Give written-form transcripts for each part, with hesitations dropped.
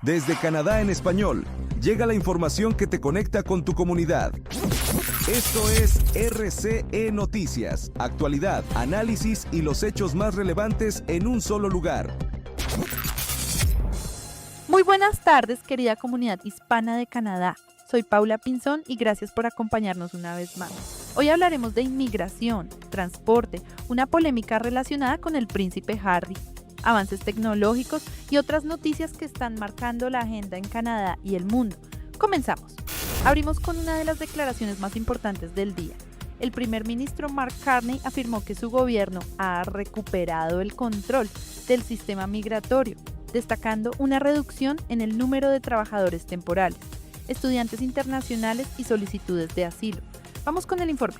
Desde Canadá en español, llega la información que te conecta con tu comunidad. Esto es RCE Noticias, actualidad, análisis y los hechos más relevantes en un solo lugar. Muy buenas tardes, querida comunidad hispana de Canadá. Soy Paula Pinzón y gracias por acompañarnos una vez más. Hoy hablaremos de inmigración, transporte, una polémica relacionada con el príncipe Harry, avances tecnológicos y otras noticias que están marcando la agenda en Canadá y el mundo. Comenzamos. Abrimos con una de las declaraciones más importantes del día. El primer ministro Mark Carney afirmó que su gobierno ha recuperado el control del sistema migratorio, destacando una reducción en el número de trabajadores temporales, estudiantes internacionales y solicitudes de asilo. Vamos con el informe.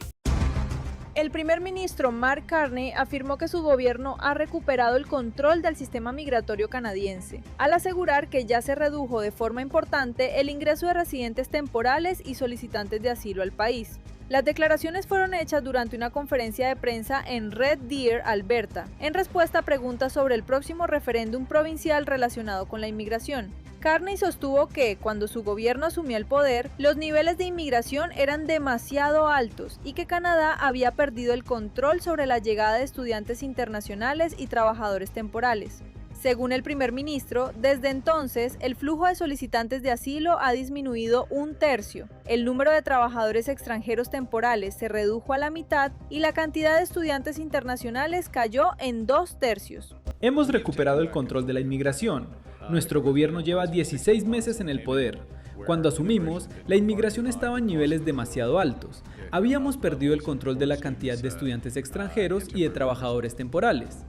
El primer ministro Mark Carney afirmó que su gobierno ha recuperado el control del sistema migratorio canadiense, al asegurar que ya se redujo de forma importante el ingreso de residentes temporales y solicitantes de asilo al país. Las declaraciones fueron hechas durante una conferencia de prensa en Red Deer, Alberta, en respuesta a preguntas sobre el próximo referéndum provincial relacionado con la inmigración. Carney sostuvo que, cuando su gobierno asumió el poder, los niveles de inmigración eran demasiado altos y que Canadá había perdido el control sobre la llegada de estudiantes internacionales y trabajadores temporales. Según el primer ministro, desde entonces, el flujo de solicitantes de asilo ha disminuido un tercio, el número de trabajadores extranjeros temporales se redujo a la mitad y la cantidad de estudiantes internacionales cayó en 2/3. Hemos recuperado el control de la inmigración. Nuestro gobierno lleva 16 meses en el poder. Cuando asumimos, la inmigración estaba en niveles demasiado altos. Habíamos perdido el control de la cantidad de estudiantes extranjeros y de trabajadores temporales.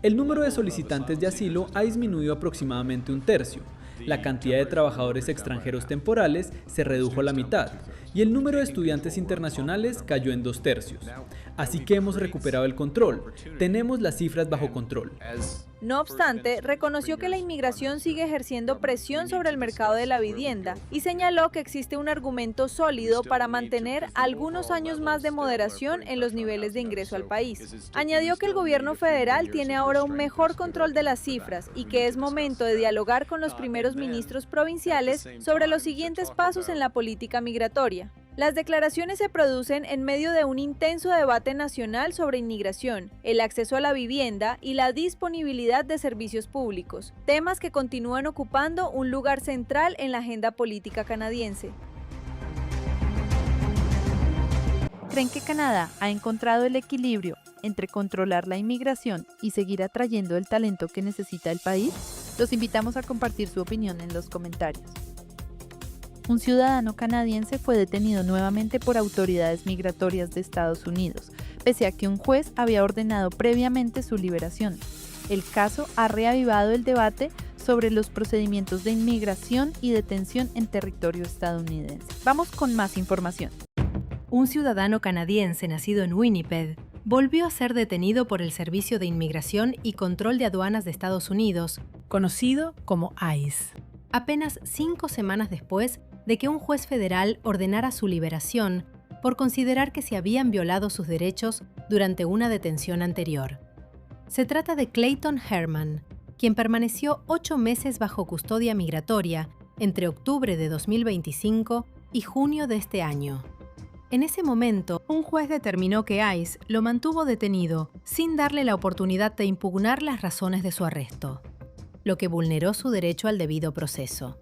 El número de solicitantes de asilo ha disminuido aproximadamente un tercio. La cantidad de trabajadores extranjeros temporales se redujo a la mitad y el número de estudiantes internacionales cayó en 2/3. Así que hemos recuperado el control. Tenemos las cifras bajo control. No obstante, reconoció que la inmigración sigue ejerciendo presión sobre el mercado de la vivienda y señaló que existe un argumento sólido para mantener algunos años más de moderación en los niveles de ingreso al país. Añadió que el gobierno federal tiene ahora un mejor control de las cifras y que es momento de dialogar con los primeros ministros provinciales sobre los siguientes pasos en la política migratoria. Las declaraciones se producen en medio de un intenso debate nacional sobre inmigración, el acceso a la vivienda y la disponibilidad de servicios públicos, temas que continúan ocupando un lugar central en la agenda política canadiense. ¿Creen que Canadá ha encontrado el equilibrio entre controlar la inmigración y seguir atrayendo el talento que necesita el país? Los invitamos a compartir su opinión en los comentarios. Un ciudadano canadiense fue detenido nuevamente por autoridades migratorias de Estados Unidos, pese a que un juez había ordenado previamente su liberación. El caso ha reavivado el debate sobre los procedimientos de inmigración y detención en territorio estadounidense. Vamos con más información. Un ciudadano canadiense nacido en Winnipeg volvió a ser detenido por el Servicio de Inmigración y Control de Aduanas de Estados Unidos, conocido como ICE. Apenas 5 semanas después de que un juez federal ordenara su liberación por considerar que se habían violado sus derechos durante una detención anterior. Se trata de Clayton Herman, quien permaneció 8 meses bajo custodia migratoria entre octubre de 2025 y junio de este año. En ese momento, un juez determinó que ICE lo mantuvo detenido sin darle la oportunidad de impugnar las razones de su arresto, lo que vulneró su derecho al debido proceso.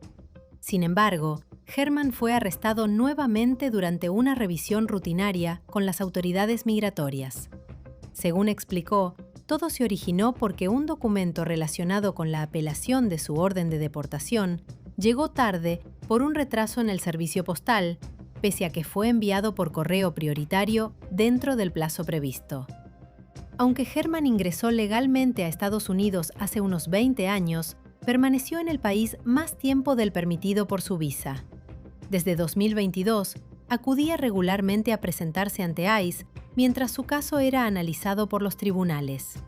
Sin embargo, Herman fue arrestado nuevamente durante una revisión rutinaria con las autoridades migratorias. Según explicó, todo se originó porque un documento relacionado con la apelación de su orden de deportación llegó tarde por un retraso en el servicio postal, pese a que fue enviado por correo prioritario dentro del plazo previsto. Aunque Herman ingresó legalmente a Estados Unidos hace unos 20 años, permaneció en el país más tiempo del permitido por su visa. Desde 2022, acudía regularmente a presentarse ante ICE mientras su caso era analizado por los tribunales.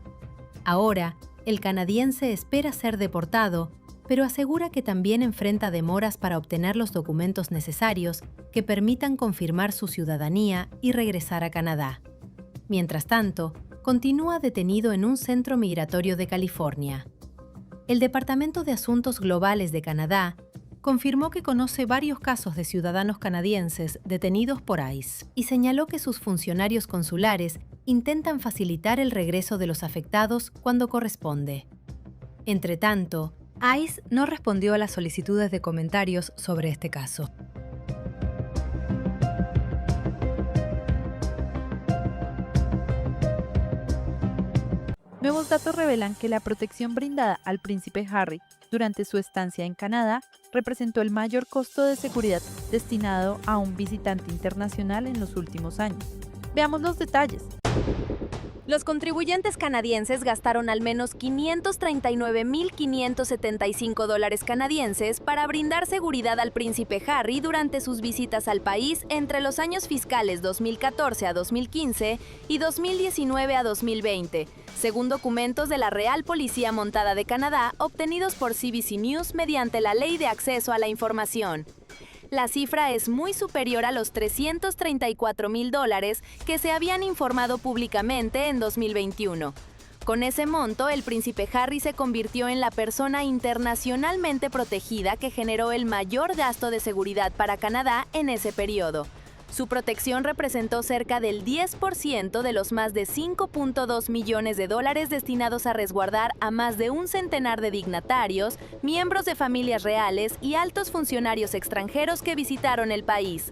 Ahora, el canadiense espera ser deportado, pero asegura que también enfrenta demoras para obtener los documentos necesarios que permitan confirmar su ciudadanía y regresar a Canadá. Mientras tanto, continúa detenido en un centro migratorio de California. El Departamento de Asuntos Globales de Canadá confirmó que conoce varios casos de ciudadanos canadienses detenidos por ICE y señaló que sus funcionarios consulares intentan facilitar el regreso de los afectados cuando corresponde. Entretanto, ICE no respondió a las solicitudes de comentarios sobre este caso. Nuevos datos revelan que la protección brindada al príncipe Harry durante su estancia en Canadá representó el mayor costo de seguridad destinado a un visitante internacional en los últimos años. Veamos los detalles. Los contribuyentes canadienses gastaron al menos $539.575 canadienses para brindar seguridad al príncipe Harry durante sus visitas al país entre los años fiscales 2014 a 2015 y 2019 a 2020, según documentos de la Real Policía Montada de Canadá obtenidos por CBC News mediante la Ley de Acceso a la Información. La cifra es muy superior a los $334,000 que se habían informado públicamente en 2021. Con ese monto, el príncipe Harry se convirtió en la persona internacionalmente protegida que generó el mayor gasto de seguridad para Canadá en ese periodo. Su protección representó cerca del 10% de los más de $5.2 millones destinados a resguardar a más de un centenar de dignatarios, miembros de familias reales y altos funcionarios extranjeros que visitaron el país.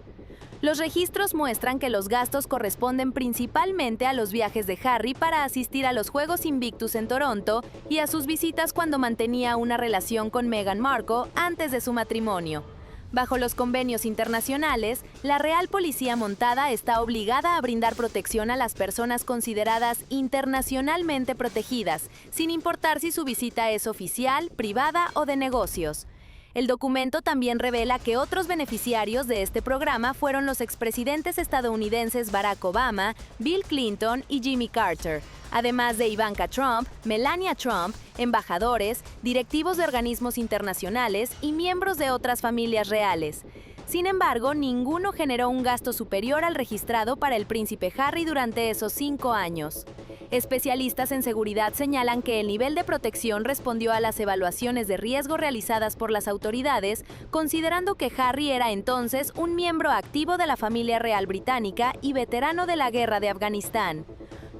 Los registros muestran que los gastos corresponden principalmente a los viajes de Harry para asistir a los Juegos Invictus en Toronto y a sus visitas cuando mantenía una relación con Meghan Markle antes de su matrimonio. Bajo los convenios internacionales, la Real Policía Montada está obligada a brindar protección a las personas consideradas internacionalmente protegidas, sin importar si su visita es oficial, privada o de negocios. El documento también revela que otros beneficiarios de este programa fueron los expresidentes estadounidenses Barack Obama, Bill Clinton y Jimmy Carter, además de Ivanka Trump, Melania Trump, embajadores, directivos de organismos internacionales y miembros de otras familias reales. Sin embargo, ninguno generó un gasto superior al registrado para el príncipe Harry durante esos 5 años. Especialistas en seguridad señalan que el nivel de protección respondió a las evaluaciones de riesgo realizadas por las autoridades, considerando que Harry era entonces un miembro activo de la familia real británica y veterano de la guerra de Afganistán.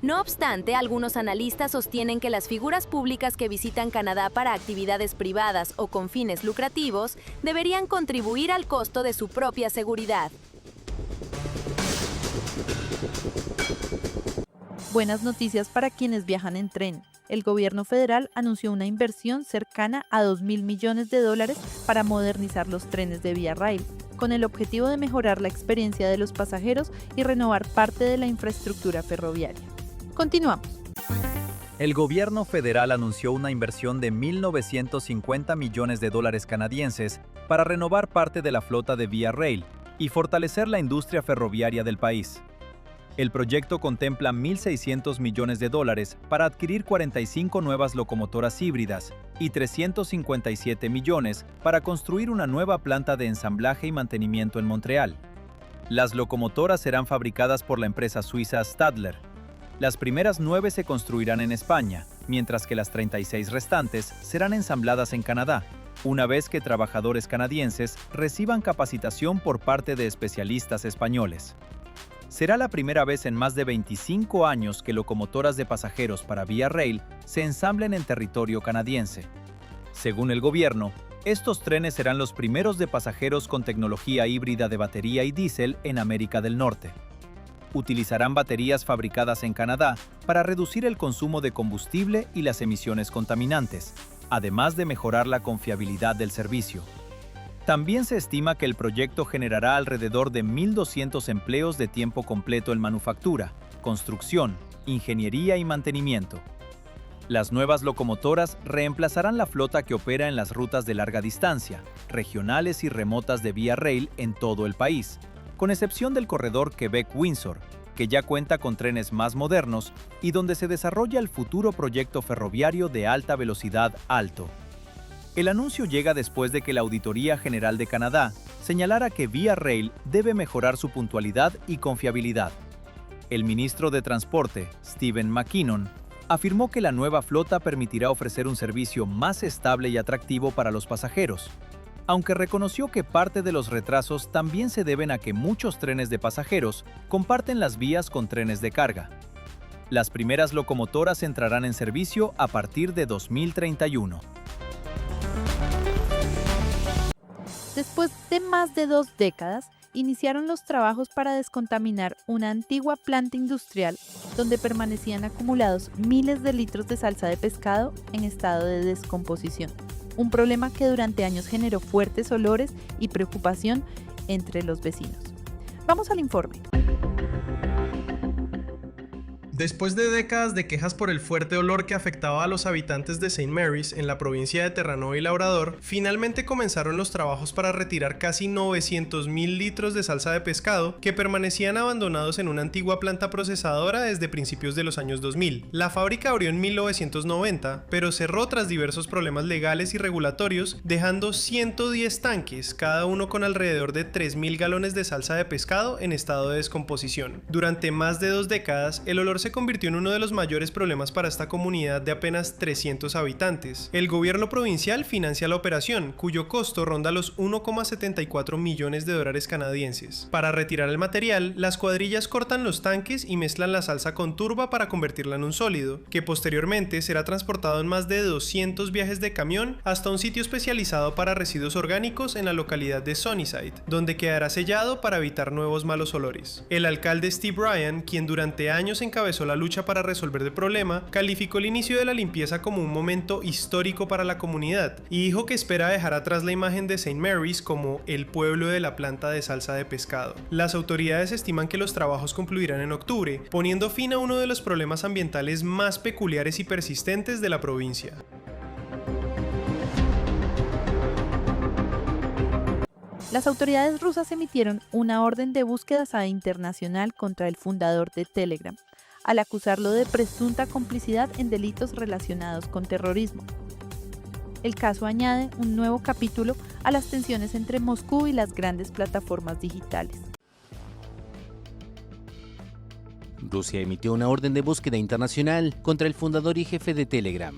No obstante, algunos analistas sostienen que las figuras públicas que visitan Canadá para actividades privadas o con fines lucrativos deberían contribuir al costo de su propia seguridad. Buenas noticias para quienes viajan en tren. El gobierno federal anunció una inversión cercana a $2.000 millones para modernizar los trenes de Via Rail, con el objetivo de mejorar la experiencia de los pasajeros y renovar parte de la infraestructura ferroviaria. Continuamos. El gobierno federal anunció una inversión de $1.950 millones canadienses para renovar parte de la flota de Via Rail y fortalecer la industria ferroviaria del país. El proyecto contempla $1.600 millones para adquirir 45 nuevas locomotoras híbridas y $357 millones para construir una nueva planta de ensamblaje y mantenimiento en Montreal. Las locomotoras serán fabricadas por la empresa suiza Stadler. Las primeras 9 se construirán en España, mientras que las 36 restantes serán ensambladas en Canadá, una vez que trabajadores canadienses reciban capacitación por parte de especialistas españoles. Será la primera vez en más de 25 años que locomotoras de pasajeros para Via Rail se ensamblen en territorio canadiense. Según el gobierno, estos trenes serán los primeros de pasajeros con tecnología híbrida de batería y diésel en América del Norte. Utilizarán baterías fabricadas en Canadá para reducir el consumo de combustible y las emisiones contaminantes, además de mejorar la confiabilidad del servicio. También se estima que el proyecto generará alrededor de 1.200 empleos de tiempo completo en manufactura, construcción, ingeniería y mantenimiento. Las nuevas locomotoras reemplazarán la flota que opera en las rutas de larga distancia, regionales y remotas de Via Rail en todo el país, con excepción del corredor Quebec-Windsor, que ya cuenta con trenes más modernos y donde se desarrolla el futuro proyecto ferroviario de alta velocidad ALTO. El anuncio llega después de que la Auditoría General de Canadá señalara que Via Rail debe mejorar su puntualidad y confiabilidad. El ministro de Transporte, Stephen McKinnon, afirmó que la nueva flota permitirá ofrecer un servicio más estable y atractivo para los pasajeros, aunque reconoció que parte de los retrasos también se deben a que muchos trenes de pasajeros comparten las vías con trenes de carga. Las primeras locomotoras entrarán en servicio a partir de 2031. Después de más de 2 décadas, iniciaron los trabajos para descontaminar una antigua planta industrial donde permanecían acumulados miles de litros de salsa de pescado en estado de descomposición. Un problema que durante años generó fuertes olores y preocupación entre los vecinos. Vamos al informe. Después de décadas de quejas por el fuerte olor que afectaba a los habitantes de St. Mary's en la provincia de Terranova y Labrador, finalmente comenzaron los trabajos para retirar casi 900.000 litros de salsa de pescado que permanecían abandonados en una antigua planta procesadora desde principios de los años 2000. La fábrica abrió en 1990, pero cerró tras diversos problemas legales y regulatorios, dejando 110 tanques, cada uno con alrededor de 3.000 galones de salsa de pescado en estado de descomposición. Durante más de 2 décadas, el olor se convirtió en uno de los mayores problemas para esta comunidad de apenas 300 habitantes. El gobierno provincial financia la operación, cuyo costo ronda los 1,74 millones de dólares canadienses. Para retirar el material, las cuadrillas cortan los tanques y mezclan la salsa con turba para convertirla en un sólido, que posteriormente será transportado en más de 200 viajes de camión hasta un sitio especializado para residuos orgánicos en la localidad de Sunnyside, donde quedará sellado para evitar nuevos malos olores. El alcalde Steve Ryan, quien durante años encabezó la lucha para resolver el problema, calificó el inicio de la limpieza como un momento histórico para la comunidad y dijo que espera dejar atrás la imagen de St. Mary's como el pueblo de la planta de salsa de pescado. Las autoridades estiman que los trabajos concluirán en octubre, poniendo fin a uno de los problemas ambientales más peculiares y persistentes de la provincia. Las autoridades rusas emitieron una orden de búsqueda internacional contra el fundador de Telegram, al acusarlo de presunta complicidad en delitos relacionados con terrorismo. El caso añade un nuevo capítulo a las tensiones entre Moscú y las grandes plataformas digitales. Rusia emitió una orden de búsqueda internacional contra el fundador y jefe de Telegram.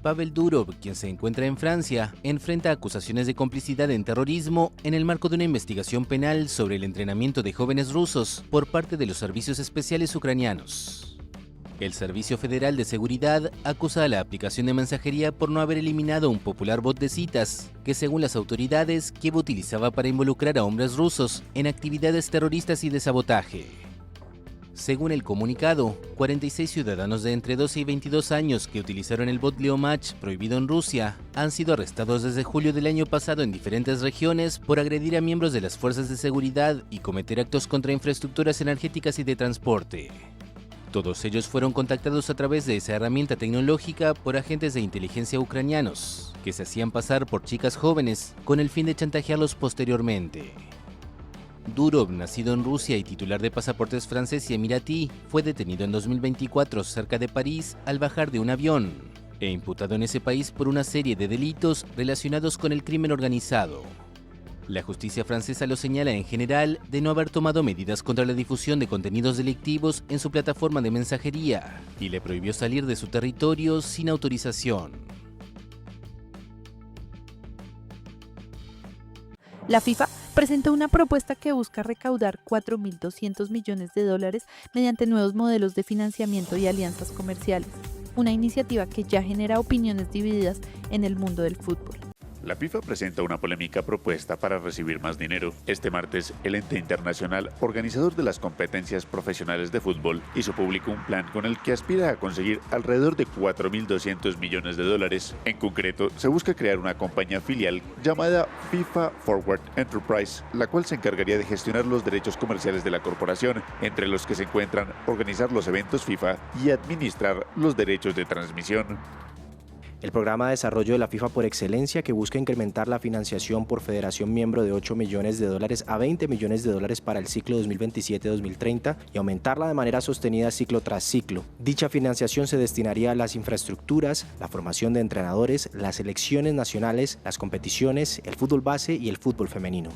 Pavel Durov, quien se encuentra en Francia, enfrenta acusaciones de complicidad en terrorismo en el marco de una investigación penal sobre el entrenamiento de jóvenes rusos por parte de los servicios especiales ucranianos. El Servicio Federal de Seguridad acusa a la aplicación de mensajería por no haber eliminado un popular bot de citas que, según las autoridades, Kiev utilizaba para involucrar a hombres rusos en actividades terroristas y de sabotaje. Según el comunicado, 46 ciudadanos de entre 12 y 22 años que utilizaron el bot Leomatch prohibido en Rusia han sido arrestados desde julio del año pasado en diferentes regiones por agredir a miembros de las fuerzas de seguridad y cometer actos contra infraestructuras energéticas y de transporte. Todos ellos fueron contactados a través de esa herramienta tecnológica por agentes de inteligencia ucranianos, que se hacían pasar por chicas jóvenes con el fin de chantajearlos posteriormente. Durov, nacido en Rusia y titular de pasaportes francés y emiratí, fue detenido en 2024 cerca de París al bajar de un avión e imputado en ese país por una serie de delitos relacionados con el crimen organizado. La justicia francesa lo señala en general de no haber tomado medidas contra la difusión de contenidos delictivos en su plataforma de mensajería y le prohibió salir de su territorio sin autorización. La FIFA presentó una propuesta que busca recaudar 4.200 millones de dólares mediante nuevos modelos de financiamiento y alianzas comerciales, una iniciativa que ya genera opiniones divididas en el mundo del fútbol. La FIFA presenta una polémica propuesta para recibir más dinero. Este martes, el ente internacional organizador de las competencias profesionales de fútbol hizo público un plan con el que aspira a conseguir alrededor de 4.200 millones de dólares. En concreto, se busca crear una compañía filial llamada FIFA Forward Enterprise, la cual se encargaría de gestionar los derechos comerciales de la corporación, entre los que se encuentran organizar los eventos FIFA y administrar los derechos de transmisión. El programa de desarrollo de la FIFA por excelencia, que busca incrementar la financiación por federación miembro de 8 millones de dólares a 20 millones de dólares para el ciclo 2027-2030 y aumentarla de manera sostenida ciclo tras ciclo. Dicha financiación se destinaría a las infraestructuras, la formación de entrenadores, las selecciones nacionales, las competiciones, el fútbol base y el fútbol femenino.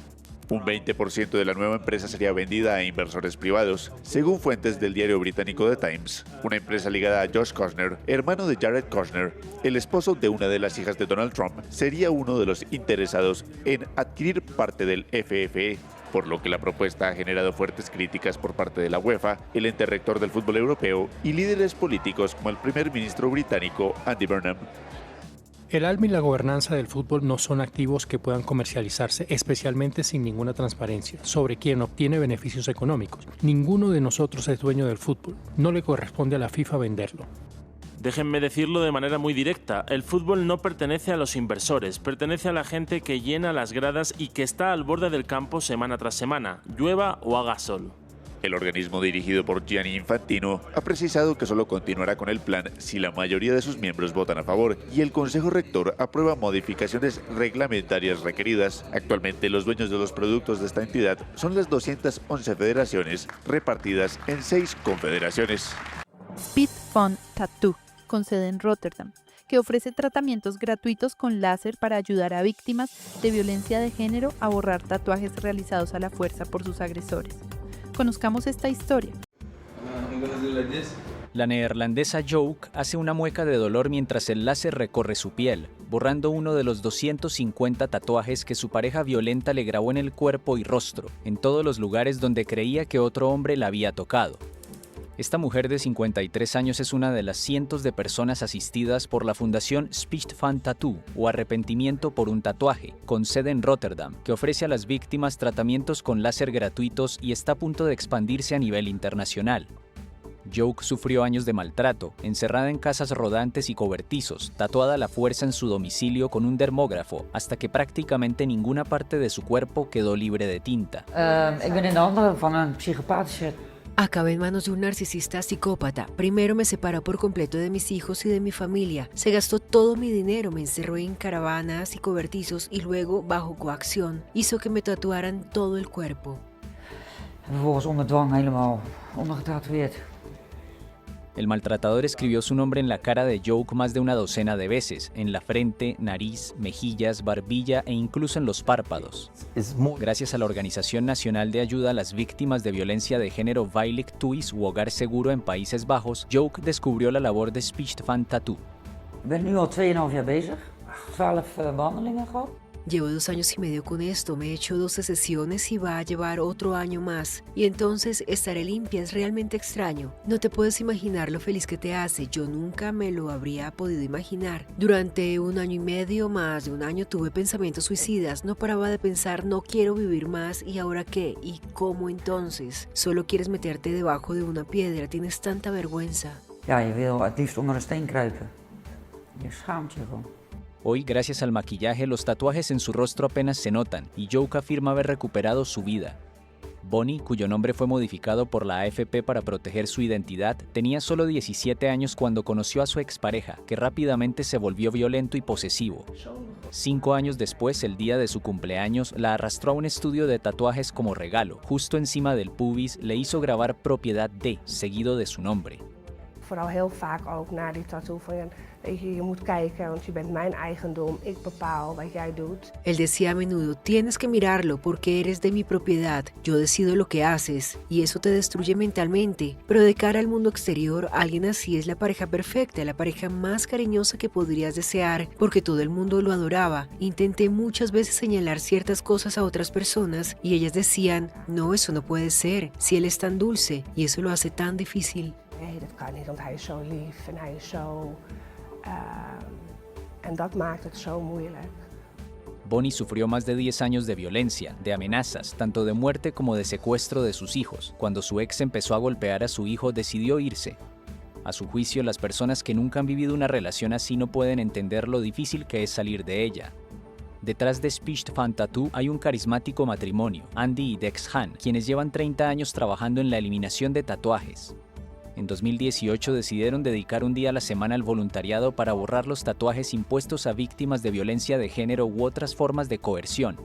Un 20% de la nueva empresa sería vendida a inversores privados, según fuentes del diario británico The Times. Una empresa ligada a Josh Kushner, hermano de Jared Kushner, el esposo de una de las hijas de Donald Trump, sería uno de los interesados en adquirir parte del FFE, por lo que la propuesta ha generado fuertes críticas por parte de la UEFA, el ente rector del fútbol europeo y líderes políticos como el primer ministro británico Andy Burnham. El alma y la gobernanza del fútbol no son activos que puedan comercializarse, especialmente sin ninguna transparencia sobre quién obtiene beneficios económicos. Ninguno de nosotros es dueño del fútbol. No le corresponde a la FIFA venderlo. Déjenme decirlo de manera muy directa, el fútbol no pertenece a los inversores, pertenece a la gente que llena las gradas y que está al borde del campo semana tras semana, llueva o haga sol. El organismo dirigido por Gianni Infantino ha precisado que solo continuará con el plan si la mayoría de sus miembros votan a favor y el Consejo Rector aprueba modificaciones reglamentarias requeridas. Actualmente los dueños de los productos de esta entidad son las 211 federaciones repartidas en 6 confederaciones. Speed Fund Tattoo, con sede en Rotterdam, que ofrece tratamientos gratuitos con láser para ayudar a víctimas de violencia de género a borrar tatuajes realizados a la fuerza por sus agresores. Conozcamos esta historia. La neerlandesa Joke hace una mueca de dolor mientras el láser recorre su piel, borrando uno de los 250 tatuajes que su pareja violenta le grabó en el cuerpo y rostro, en todos los lugares donde creía que otro hombre la había tocado. Esta mujer de 53 años es una de las cientos de personas asistidas por la fundación Speed Fund Tattoo, o Arrepentimiento por un Tatuaje, con sede en Rotterdam, que ofrece a las víctimas tratamientos con láser gratuitos y está a punto de expandirse a nivel internacional. Joke sufrió años de maltrato, encerrada en casas rodantes y cobertizos, tatuada a la fuerza en su domicilio con un dermógrafo, hasta que prácticamente ninguna parte de su cuerpo quedó libre de tinta. Acabé en manos de un narcisista psicópata. Primero me separó por completo de mis hijos y de mi familia. Se gastó todo mi dinero, me encerró en caravanas y cobertizos y luego, bajo coacción, hizo que me tatuaran todo el cuerpo. El maltratador escribió su nombre en la cara de Joke más de una docena de veces, en la frente, nariz, mejillas, barbilla e incluso en los párpados. Gracias a la Organización Nacional de Ayuda a las Víctimas de Violencia de Género Veilig Thuis u Hogar Seguro en Países Bajos, Joke descubrió la labor de Speed Fund Tattoo. Llevo 2 años y medio con esto, me he hecho 12 sesiones y va a llevar otro año más. Y entonces estaré limpia, es realmente extraño. No te puedes imaginar lo feliz que te hace, yo nunca me lo habría podido imaginar. Durante 1 año y medio, más de 1 año, tuve pensamientos suicidas, no paraba de pensar, no quiero vivir más, ¿y ahora qué? ¿Y cómo entonces? Solo quieres meterte debajo de una piedra, tienes tanta vergüenza. Ja, je wil het liefst onder een steen kruipen. Je schaamt je gewoon. Hoy, gracias al maquillaje, los tatuajes en su rostro apenas se notan y Joke afirma haber recuperado su vida. Bonnie, cuyo nombre fue modificado por la AFP para proteger su identidad, tenía solo 17 años cuando conoció a su expareja, que rápidamente se volvió violento y posesivo. 5 años después, el día de su cumpleaños, la arrastró a un estudio de tatuajes como regalo. Justo encima del pubis le hizo grabar propiedad de, seguido de su nombre. Vooral heel vaak ook naar die tattoo van je moet kijken, want je bent mijn eigendom, ik bepaal wat jij doet. Él decía a menudo, tienes que mirarlo porque eres de mi propiedad, yo decido lo que haces y eso te destruye mentalmente, pero de cara al mundo exterior, alguien así es la pareja perfecta, la pareja más cariñosa que podrías desear porque todo el mundo lo adoraba. Intenté muchas veces señalar ciertas cosas a otras personas y ellas decían, no, eso no puede ser, si él es tan dulce y eso lo hace tan difícil. Nee, dat kan niet, want hij is zo lief en hij is zo... en dat maakt het zo moeilijk. Bonnie sufrió más de 10 años de violencia, de amenazas, tanto de muerte como de secuestro de sus hijos. Cuando su ex empezó a golpear a su hijo, decidió irse. A su juicio, las personas que nunca han vivido una relación así no pueden entender lo difícil que es salir de ella. Detrás de Speed Fund Tattoo hay un carismático matrimonio, Andy y Dex Han, quienes llevan 30 años trabajando en la eliminación de tatuajes. En 2018 decidieron dedicar un día a la semana al voluntariado para borrar los tatuajes impuestos a víctimas de violencia de género u otras formas de coerción.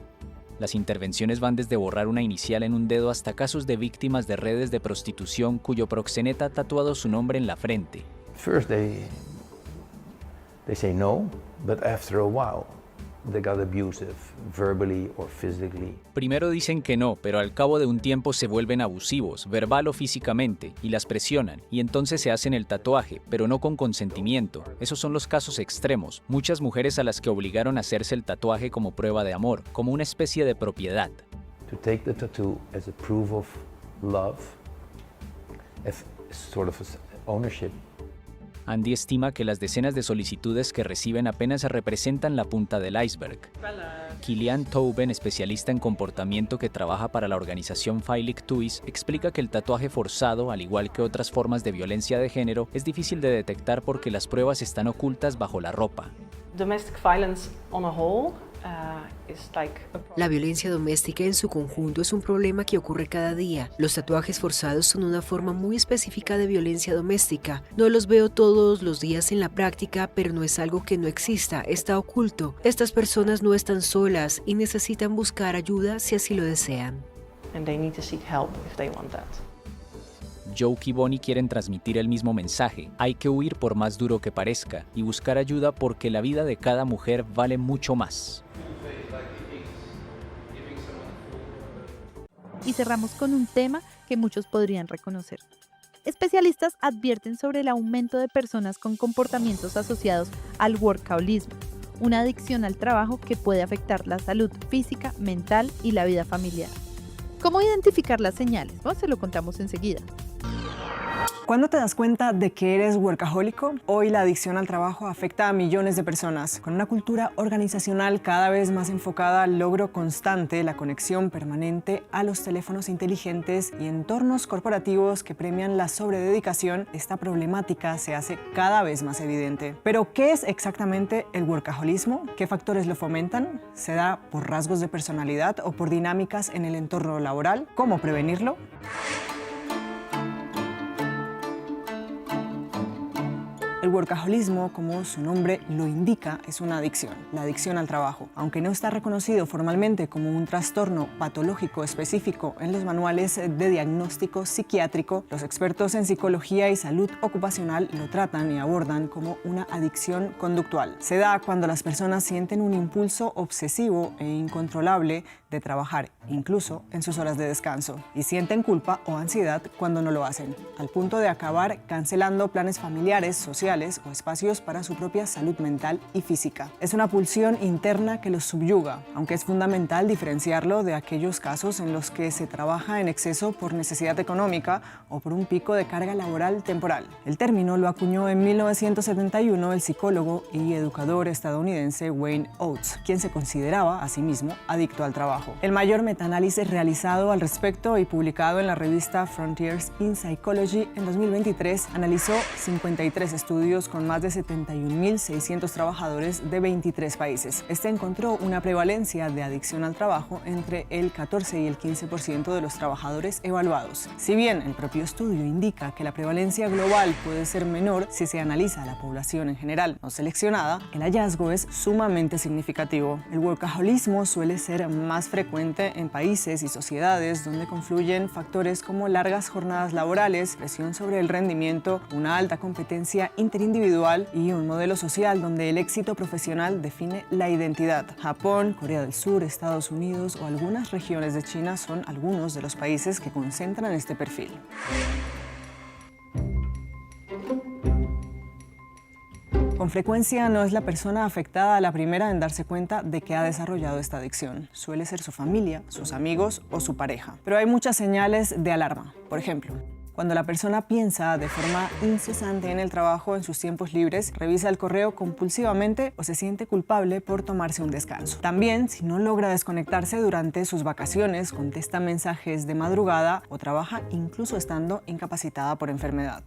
Las intervenciones van desde borrar una inicial en un dedo hasta casos de víctimas de redes de prostitución cuyo proxeneta ha tatuado su nombre en la frente. First they say no, but after a while Primero dicen que no, pero al cabo de un tiempo se vuelven abusivos, verbal o físicamente, y las presionan, y entonces se hacen el tatuaje, pero no con consentimiento. Esos son los casos extremos. Muchas mujeres a las que obligaron a hacerse el tatuaje como prueba de amor, como una especie de propiedad. To take the tattoo as a proof of love, as sort of ownership. Andy estima que las decenas de solicitudes que reciben apenas representan la punta del iceberg. Kilian Tauben, especialista en comportamiento que trabaja para la organización Feilik Tuis, explica que el tatuaje forzado, al igual que otras formas de violencia de género, es difícil de detectar porque las pruebas están ocultas bajo la ropa. Domestic violence on a whole is like La violencia doméstica en su conjunto es un problema que ocurre cada día. Los tatuajes forzados son una forma muy específica de violencia doméstica. No los veo todos los días en la práctica, pero no es algo que no exista, está oculto. Estas personas no están solas y necesitan buscar ayuda si así lo desean. and they need to seek help if they want that. Joe y Bonnie quieren transmitir el mismo mensaje. Hay que huir por más duro que parezca y buscar ayuda porque la vida de cada mujer vale mucho más. Y cerramos con un tema que muchos podrían reconocer. Especialistas advierten sobre el aumento de personas con comportamientos asociados al workaholismo, una adicción al trabajo que puede afectar la salud física, mental y la vida familiar. ¿Cómo identificar las señales? Bueno, se lo contamos enseguida. ¿Cuándo te das cuenta de que eres workahólico? Hoy la adicción al trabajo afecta a millones de personas. Con una cultura organizacional cada vez más enfocada al logro constante, la conexión permanente a los teléfonos inteligentes y entornos corporativos que premian la sobrededicación, esta problemática se hace cada vez más evidente. Pero, ¿qué es exactamente el workaholismo? ¿Qué factores lo fomentan? ¿Se da por rasgos de personalidad o por dinámicas en el entorno laboral? ¿Cómo prevenirlo? El workaholismo, como su nombre lo indica, es una adicción, la adicción al trabajo. Aunque no está reconocido formalmente como un trastorno patológico específico en los manuales de diagnóstico psiquiátrico, los expertos en psicología y salud ocupacional lo tratan y abordan como una adicción conductual. Se da cuando las personas sienten un impulso obsesivo e incontrolable de trabajar, incluso en sus horas de descanso, y sienten culpa o ansiedad cuando no lo hacen, al punto de acabar cancelando planes familiares, sociales o espacios para su propia salud mental y física. Es una pulsión interna que los subyuga, aunque es fundamental diferenciarlo de aquellos casos en los que se trabaja en exceso por necesidad económica o por un pico de carga laboral temporal. El término lo acuñó en 1971 el psicólogo y educador estadounidense Wayne Oates, quien se consideraba a sí mismo adicto al trabajo. El mayor metaanálisis realizado al respecto y publicado en la revista Frontiers in Psychology en 2023 analizó 53 estudios con más de 71.600 trabajadores de 23 países. Este encontró una prevalencia de adicción al trabajo entre el 14 y el 15% de los trabajadores evaluados. Si bien el propio estudio indica que la prevalencia global puede ser menor si se analiza a la población en general no seleccionada, el hallazgo es sumamente significativo. El workaholismo suele ser más frecuente en países y sociedades donde confluyen factores como largas jornadas laborales, presión sobre el rendimiento, una alta competencia interindividual y un modelo social donde el éxito profesional define la identidad. Japón, Corea del Sur, Estados Unidos o algunas regiones de China son algunos de los países que concentran este perfil. Con frecuencia no es la persona afectada la primera en darse cuenta de que ha desarrollado esta adicción. Suele ser su familia, sus amigos o su pareja. Pero hay muchas señales de alarma. Por ejemplo, cuando la persona piensa de forma incesante en el trabajo en sus tiempos libres, revisa el correo compulsivamente o se siente culpable por tomarse un descanso. También, si no logra desconectarse durante sus vacaciones, contesta mensajes de madrugada o trabaja incluso estando incapacitada por enfermedad.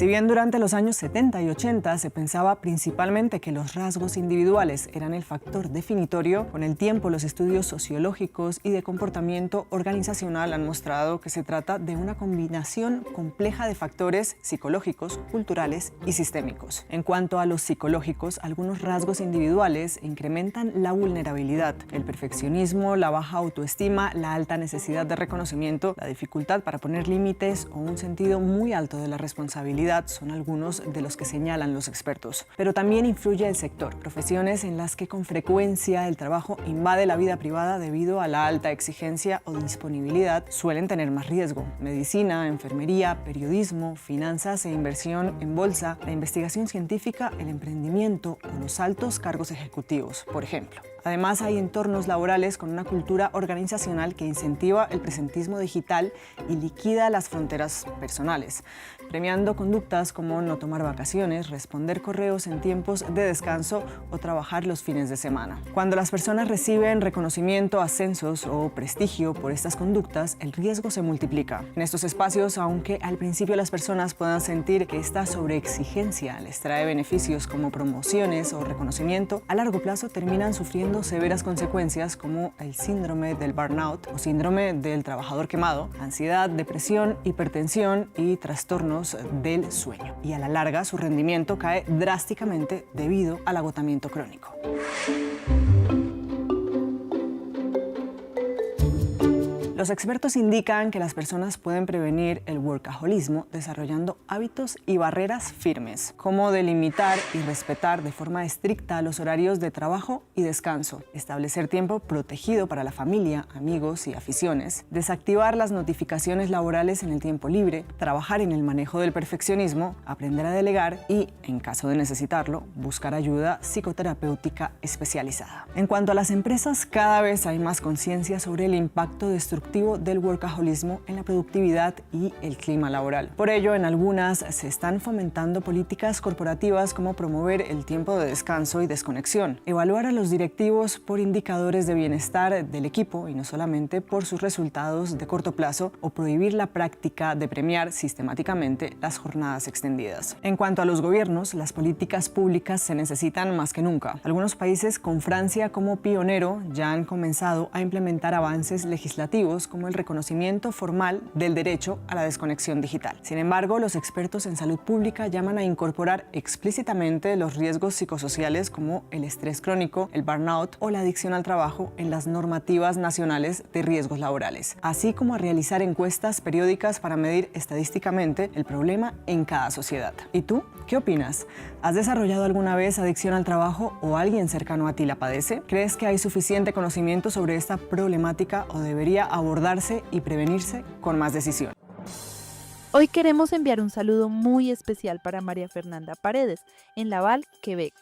Si bien durante los años 70 y 80 se pensaba principalmente que los rasgos individuales eran el factor definitorio, con el tiempo los estudios sociológicos y de comportamiento organizacional han mostrado que se trata de una combinación compleja de factores psicológicos, culturales y sistémicos. En cuanto a los psicológicos, algunos rasgos individuales incrementan la vulnerabilidad, el perfeccionismo, la baja autoestima, la alta necesidad de reconocimiento, la dificultad para poner límites o un sentido muy alto de la responsabilidad. calidad son algunos de los que señalan los expertos. Pero también influye el sector, profesiones en las que con frecuencia el trabajo invade la vida privada debido a la alta exigencia o disponibilidad suelen tener más riesgo. Medicina, enfermería, periodismo, finanzas e inversión en bolsa, la investigación científica, el emprendimiento o los altos cargos ejecutivos, por ejemplo. Además, hay entornos laborales con una cultura organizacional que incentiva el presentismo digital y liquida las fronteras personales, premiando conductas como no tomar vacaciones, responder correos en tiempos de descanso o trabajar los fines de semana. Cuando las personas reciben reconocimiento, ascensos o prestigio por estas conductas, el riesgo se multiplica. En estos espacios, aunque al principio las personas puedan sentir que esta sobreexigencia les trae beneficios como promociones o reconocimiento, a largo plazo terminan sufriendo severas consecuencias como el síndrome del burnout o síndrome del trabajador quemado, ansiedad, depresión, hipertensión y trastornos del sueño. Y a la larga su rendimiento cae drásticamente debido al agotamiento crónico. Los expertos indican que las personas pueden prevenir el workaholismo desarrollando hábitos y barreras firmes, como delimitar y respetar de forma estricta los horarios de trabajo y descanso, establecer tiempo protegido para la familia, amigos y aficiones, desactivar las notificaciones laborales en el tiempo libre, trabajar en el manejo del perfeccionismo, aprender a delegar y, en caso de necesitarlo, buscar ayuda psicoterapéutica especializada. En cuanto a las empresas, cada vez hay más conciencia sobre el impacto destructivo del workaholismo en la productividad y el clima laboral. Por ello, en algunas se están fomentando políticas corporativas como promover el tiempo de descanso y desconexión, evaluar a los directivos por indicadores de bienestar del equipo y no solamente por sus resultados de corto plazo, o prohibir la práctica de premiar sistemáticamente las jornadas extendidas. En cuanto a los gobiernos, las políticas públicas se necesitan más que nunca. Algunos países, con Francia como pionero, ya han comenzado a implementar avances legislativos como el reconocimiento formal del derecho a la desconexión digital. Sin embargo, los expertos en salud pública llaman a incorporar explícitamente los riesgos psicosociales como el estrés crónico, el burnout o la adicción al trabajo en las normativas nacionales de riesgos laborales, así como a realizar encuestas periódicas para medir estadísticamente el problema en cada sociedad. ¿Y tú? ¿Qué opinas? ¿Has desarrollado alguna vez adicción al trabajo o alguien cercano a ti la padece? ¿Crees que hay suficiente conocimiento sobre esta problemática o debería abordarse y prevenirse con más decisión? Hoy queremos enviar un saludo muy especial para María Fernanda Paredes, en Laval, Quebec.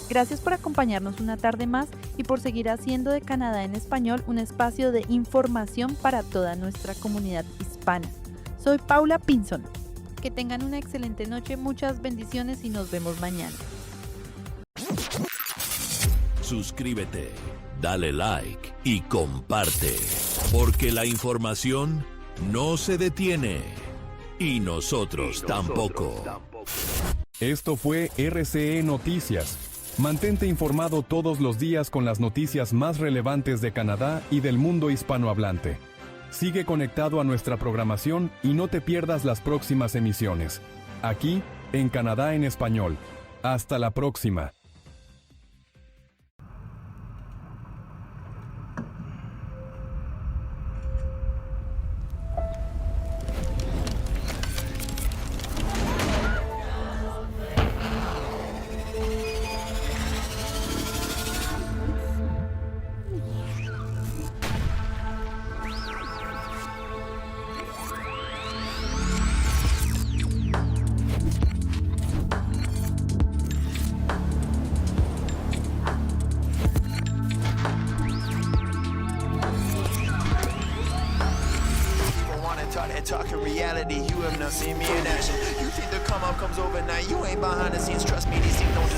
Gracias por acompañarnos una tarde más y por seguir haciendo de Canadá en Español un espacio de información para toda nuestra comunidad hispana. Soy Paula Pinson. Que tengan una excelente noche, muchas bendiciones y nos vemos mañana. Suscríbete, dale like y comparte, porque la información no se detiene y nosotros tampoco. Esto fue RCE Noticias. Mantente informado todos los días con las noticias más relevantes de Canadá y del mundo hispanohablante. Sigue conectado a nuestra programación y no te pierdas las próximas emisiones. Aquí, en Canadá en Español. Hasta la próxima. Talking reality, you have not seen me in action. You think the come up comes overnight, you ain't behind the scenes, trust me, these things don't just